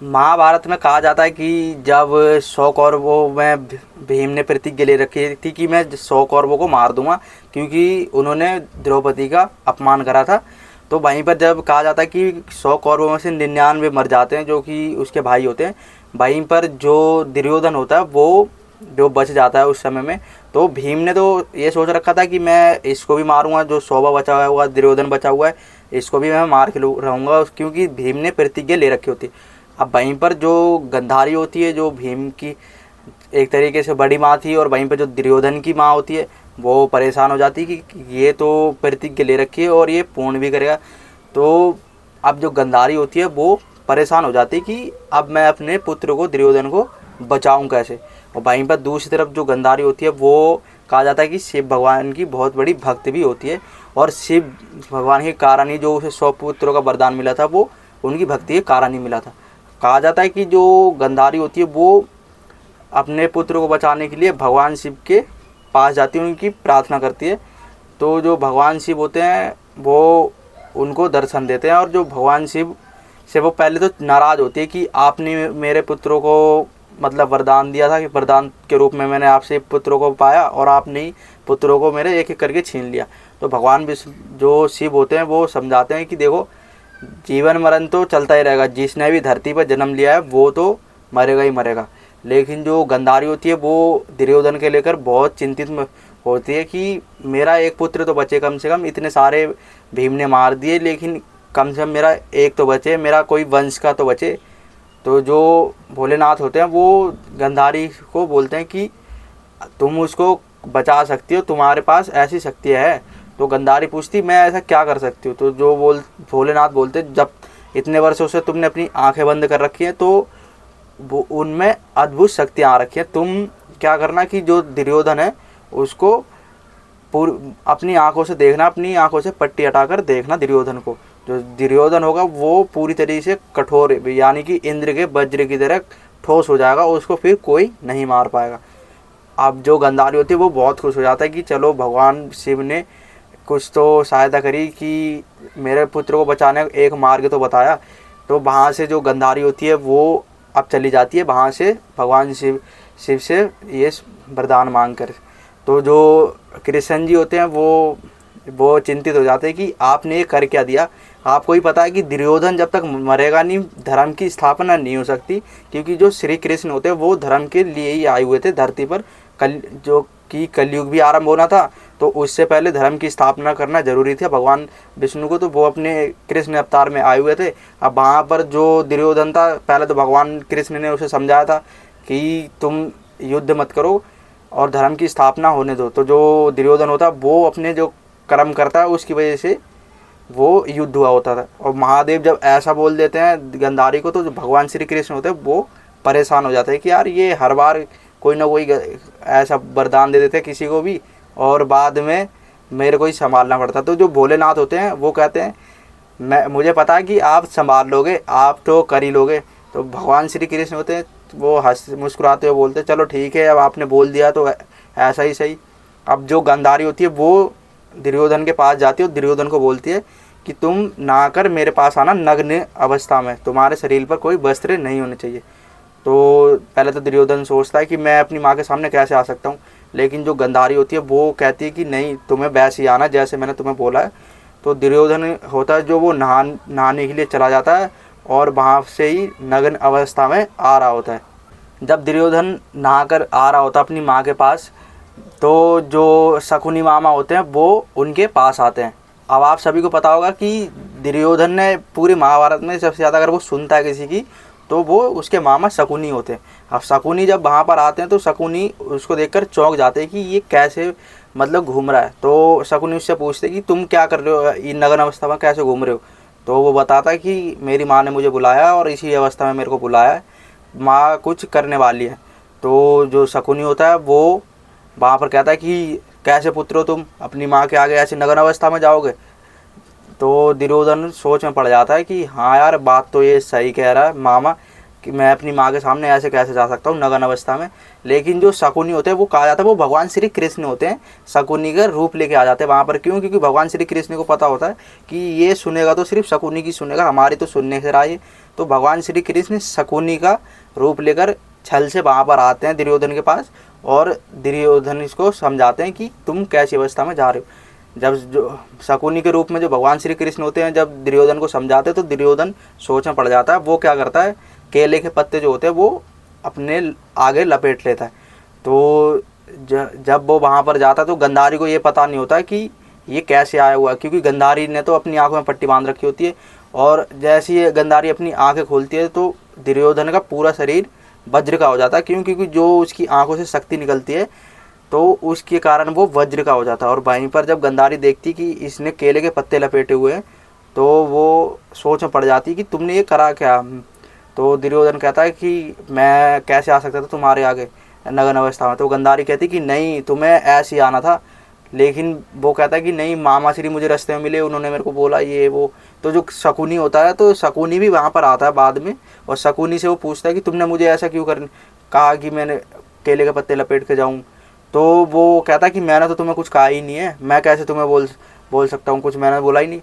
महाभारत में कहा जाता है कि जब 100 कौरवों में भीम ने प्रतिज्ञा ले रखी थी कि मैं 100 कौरवों को मार दूंगा, क्योंकि उन्होंने द्रौपदी का अपमान करा था। तो वहीं पर जब कहा जाता है कि 100 कौरवों में से 99 मर जाते हैं, जो कि उसके भाई होते हैं, वहीं पर जो दुर्योधन होता है वो जो बच जाता है उस समय में। तो भीम ने तो ये सोच रखा था कि मैं इसको भी मारूंगा, जो 100 बचा हुआ दुर्योधन बचा हुआ है, इसको भी मैं मार के रहूँगा, क्योंकि भीम ने प्रतिज्ञा ले रखी होती। अब वहीं पर जो गंधारी होती है, जो भीम की एक तरीके से बड़ी माँ थी, और वहीं पर जो दुर्योधन की माँ होती है वो परेशान हो जाती है कि ये तो प्रतिज्ञा ले रखी है और ये पूर्ण भी करेगा। तो अब जो गंधारी होती है वो परेशान हो जाती है कि अब मैं अपने पुत्र को दुर्योधन को बचाऊं कैसे। और वहीं पर दूसरी तरफ जो गंधारी होती है वो कहा जाता है कि शिव भगवान की बहुत बड़ी भक्त भी होती है, और शिव भगवान के कारण ही जो उसे 100 पुत्रों का वरदान मिला था वो उनकी भक्ति के कारण ही मिला था। कहा जाता है कि जो गंधारी होती है वो अपने पुत्र को बचाने के लिए भगवान शिव के पास जाती है, उनकी प्रार्थना करती है। तो जो भगवान शिव होते हैं वो उनको दर्शन देते हैं, और जो भगवान शिव से वो पहले तो नाराज़ होती है कि आपने मेरे पुत्रों को मतलब वरदान दिया था कि वरदान के रूप में मैंने आपसे पुत्रों को पाया, और आपने ही पुत्रों को मेरे एक एक करके छीन लिया। तो भगवान विष्णु जो शिव होते हैं वो समझाते हैं कि देखो, जीवन मरण तो चलता ही रहेगा, जिसने भी धरती पर जन्म लिया है वो तो मरेगा ही मरेगा। लेकिन जो गंधारी होती है वो दुर्योधन के लेकर बहुत चिंतित होती है कि मेरा एक पुत्र तो बचे, कम से कम इतने सारे भीम ने मार दिए, लेकिन कम से कम मेरा एक तो बचे, मेरा कोई वंश का तो बचे। तो जो भोलेनाथ होते हैं वो गंधारी को बोलते हैं कि तुम उसको बचा सकती हो, तुम्हारे पास ऐसी शक्ति है। तो गंधारी पूछती मैं ऐसा क्या कर सकती हूँ। तो जो भोलेनाथ बोलते जब इतने वर्षों से तुमने अपनी आंखें बंद कर रखी हैं तो वो उनमें अद्भुत शक्तियाँ आ रखी हैं। तुम क्या करना कि जो दुर्योधन है उसको अपनी आंखों से देखना, अपनी आंखों से पट्टी हटाकर देखना दुर्योधन को। जो दुर्योधन होगा वो पूरी तरीके से कठोर, यानी कि इंद्र के वज्र की तरह ठोस हो जाएगा, उसको फिर कोई नहीं मार पाएगा। अब जो गंधारी होती है वो बहुत खुश हो जाता है कि चलो भगवान शिव ने कुछ तो सहायता करी कि मेरे पुत्र को बचाने का एक मार्ग तो बताया। तो वहाँ से जो गंधारी होती है वो अब चली जाती है वहाँ से भगवान शिव से ये वरदान मांग कर। तो जो कृष्ण जी होते हैं वो चिंतित हो जाते हैं कि आपने ये कर क्या दिया। आपको ही पता है कि दुर्योधन जब तक मरेगा नहीं धर्म की स्थापना नहीं हो सकती, क्योंकि जो श्री कृष्ण होते हैं वो धर्म के लिए ही आए हुए थे धरती पर। जो कि कलयुग भी आरंभ होना था, तो उससे पहले धर्म की स्थापना करना जरूरी था भगवान विष्णु को। तो वो अपने कृष्ण अवतार में आए हुए थे। अब वहाँ पर जो दुर्योधन था, पहले तो भगवान कृष्ण ने उसे समझाया था कि तुम युद्ध मत करो और धर्म की स्थापना होने दो। तो जो दुर्योधन होता वो अपने जो कर्म करता है उसकी वजह से वो युद्ध हुआ होता था। और महादेव जब ऐसा बोल देते हैं गंधारी को, तो जो भगवान श्री कृष्ण होते हैं वो परेशान हो जाते हैं कि यार ये हर बार कोई ना कोई ऐसा वरदान दे देते हैं किसी को भी, और बाद में मेरे को ही संभालना पड़ता। तो जो भोलेनाथ होते हैं वो कहते हैं मुझे पता है कि आप संभाल लोगे, आप तो कर ही लोगे। तो भगवान श्री कृष्ण होते हैं वो मुस्कुराते हुए बोलते हैं चलो ठीक है, अब आपने बोल दिया तो ऐसा ही सही। अब जो गंधारी होती है वो दुर्योधन के पास जाती है और दुर्योधन को बोलती है कि तुम नहाकर मेरे पास आना नग्न अवस्था में, तुम्हारे शरीर पर कोई वस्त्र नहीं होने चाहिए। तो पहले तो दुर्योधन सोचता है कि मैं अपनी माँ के सामने कैसे आ सकता हूँ, लेकिन जो गंधारी होती है वो कहती है कि नहीं, तुम्हें वैसे ही आना जैसे मैंने तुम्हें बोला है। तो दुर्योधन होता है जो वो नहाने के लिए चला जाता है और वहाँ से ही नग्न अवस्था में आ रहा होता है। जब दुर्योधन नहाकर आ रहा होता है अपनी माँ के पास, तो जो शकुनी मामा होते हैं वो उनके पास आते हैं। अब आप सभी को पता होगा कि दुर्योधन ने पूरे महाभारत में सबसे ज़्यादा अगर वो सुनता है किसी की तो वो उसके मामा शकुनी होते हैं। अब शकुनी जब वहाँ पर आते हैं तो शकुनी उसको देखकर चौंक जाते हैं कि ये कैसे मतलब घूम रहा है। तो शकुनी उससे पूछते कि तुम क्या कर रहे हो, ये नग्न अवस्था में कैसे घूम रहे हो। तो वो बताता है कि मेरी माँ ने मुझे बुलाया और इसी अवस्था में मेरे को बुलाया है, माँ कुछ करने वाली है। तो जो शकुनी होता है वो वहाँ पर कहता है कि कैसे पुत्र हो तुम, अपनी माँ के आगे ऐसे नग्न अवस्था में जाओगे। तो दुर्योधन सोच में पड़ जाता है कि हाँ यार बात तो ये सही कह रहा है मामा, कि मैं अपनी माँ के सामने ऐसे कैसे जा सकता हूँ नग्न अवस्था में। लेकिन जो शकुनी होते हैं वो कहा जाता है वो भगवान श्री कृष्ण होते हैं, शकुनी का रूप लेके आ जाते हैं वहाँ पर। क्यों? क्योंकि भगवान श्री कृष्ण को पता होता है कि ये सुनेगा तो सिर्फ शकुनी की सुनेगा, हमारी तो सुनने से राय। तो भगवान श्री कृष्ण शकुनी का रूप लेकर छल से वहाँ पर आते हैं दुर्योधन के पास, और दुर्योधन इसको समझाते हैं कि तुम कैसी अवस्था में जा रहे हो। जब जो शकुनी के रूप में जो भगवान श्री कृष्ण होते हैं जब दुर्योधन को समझाते हैं तो दुर्योधन सोच में पड़ जाता है। वो क्या करता है, केले के पत्ते जो होते हैं वो अपने आगे लपेट लेता है। तो जब वो वहाँ पर जाता है तो गंधारी को ये पता नहीं होता कि ये कैसे आया हुआ है, क्योंकि गंधारी ने तो अपनी आँखों में पट्टी बांध रखी होती है। और जैसे ही गंधारी अपनी आँखें खोलती है तो दुर्योधन का पूरा शरीर वज्र का हो जाता है। क्यों? क्योंकि जो उसकी आँखों से शक्ति निकलती है तो उसके कारण वो वज्र का हो जाता है। और वहीं पर जब गंधारी देखती कि इसने केले के पत्ते लपेटे हुए हैं तो वो सोच में पड़ जाती कि तुमने ये करा क्या। तो दुर्योधन कहता है कि मैं कैसे आ सकता था तुम्हारे आगे नग्न अवस्था में। तो गंधारी कहती कि नहीं, तुम्हें ऐसे ही आना था। लेकिन वो कहता है कि नहीं, मामा श्री मुझे रास्ते में मिले, उन्होंने मेरे को बोला ये वो। तो जो शकुनी होता है तो शकुनी भी वहाँ पर आता है बाद में, और शकुनी से वो पूछता है कि तुमने मुझे ऐसा क्यों कहा कि मैंने केले के पत्ते लपेट के जाऊँ। तो वो कहता है कि मैंने तो तुम्हें कुछ कहा ही नहीं है, मैं कैसे तुम्हें बोल सकता हूँ, कुछ मैंने बोला ही नहीं।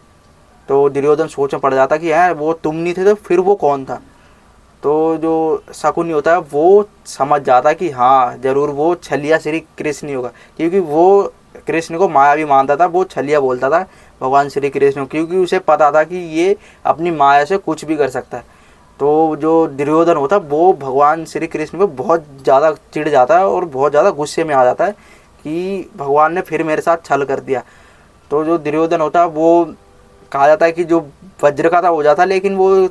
तो दुर्योधन सोच में पड़ जाता कि है वो तुम नहीं थे तो फिर वो कौन था। तो जो शकुनी होता है वो समझ जाता कि हाँ ज़रूर वो छलिया श्री कृष्ण ही होगा, क्योंकि वो कृष्ण को माया भी मानता था। वो छलिया बोलता था भगवान श्री कृष्ण, क्योंकि उसे पता था कि ये अपनी माया से कुछ भी कर सकता है। तो जो दुर्योधन होता है वो भगवान श्री कृष्ण पे बहुत ज़्यादा चिढ़ जाता है और बहुत ज़्यादा गुस्से में आ जाता है कि भगवान ने फिर मेरे साथ छल कर दिया। तो जो दुर्योधन होता है वो कहा जाता है कि जो वज्र का था हो जाता, लेकिन वो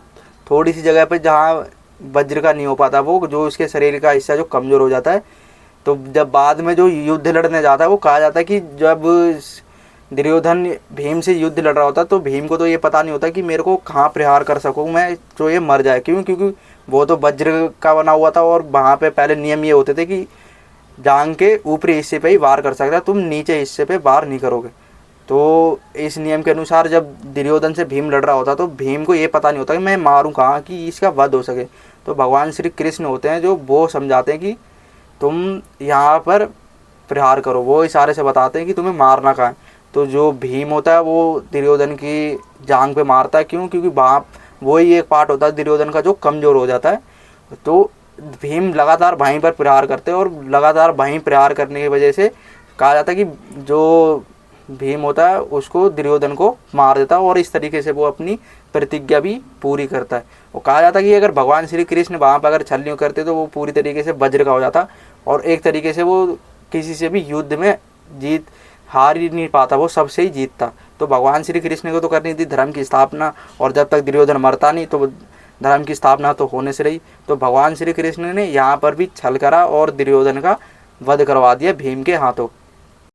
थोड़ी सी जगह पे जहाँ वज्र का नहीं हो पाता, वो जो उसके शरीर का हिस्सा जो कमज़ोर हो जाता है। तो जब बाद में जो युद्ध लड़ने जाता है वो कहा जाता है कि जब दुर्योधन भीम से युद्ध लड़ रहा होता तो भीम को तो ये पता नहीं होता कि मेरे को कहाँ प्रहार कर सकूँ मैं जो ये मर जाए। क्यों? क्योंकि वो तो वज्र का बना हुआ था और वहाँ पे पहले नियम ये होते थे कि जांग के ऊपरी हिस्से पे ही वार कर सकता है, तुम नीचे हिस्से पे वार नहीं करोगे। तो इस नियम के अनुसार जब दुर्योधन से भीम लड़ रहा होता तो भीम को ये पता नहीं होता कि मैं मारूं कहाँ कि इसका वध हो सके। तो भगवान श्री कृष्ण होते हैं जो वो समझाते हैं कि तुम यहाँ पर प्रहार करो, वो इशारे से बताते हैं कि तुम्हें मारना कहाँ है। तो जो भीम होता है वो दुर्योधन की जांग पे मारता है। क्यों? क्योंकि वहाँ वही एक पार्ट होता है दुर्योधन का जो कमज़ोर हो जाता है। तो भीम लगातार वहीं पर प्रहार करते हैं और लगातार वहीं प्रहार करने की वजह से कहा जाता है कि जो भीम होता है उसको दुर्योधन को मार देता है, और इस तरीके से वो अपनी प्रतिज्ञा भी पूरी करता है। वो कहा जाता है कि अगर भगवान श्री कृष्ण वहाँ पर अगर छल नहीं करते तो वो पूरी तरीके से वज्र का हो जाता, और एक तरीके से वो किसी से भी युद्ध में हार ही नहीं पाता, वो सबसे ही जीतता। तो भगवान श्री कृष्ण को तो करनी थी धर्म की स्थापना, और जब तक दुर्योधन मरता नहीं तो धर्म की स्थापना तो होने से रही। तो भगवान श्री कृष्ण ने यहाँ पर भी छल करा और दुर्योधन का वध करवा दिया भीम के हाथों।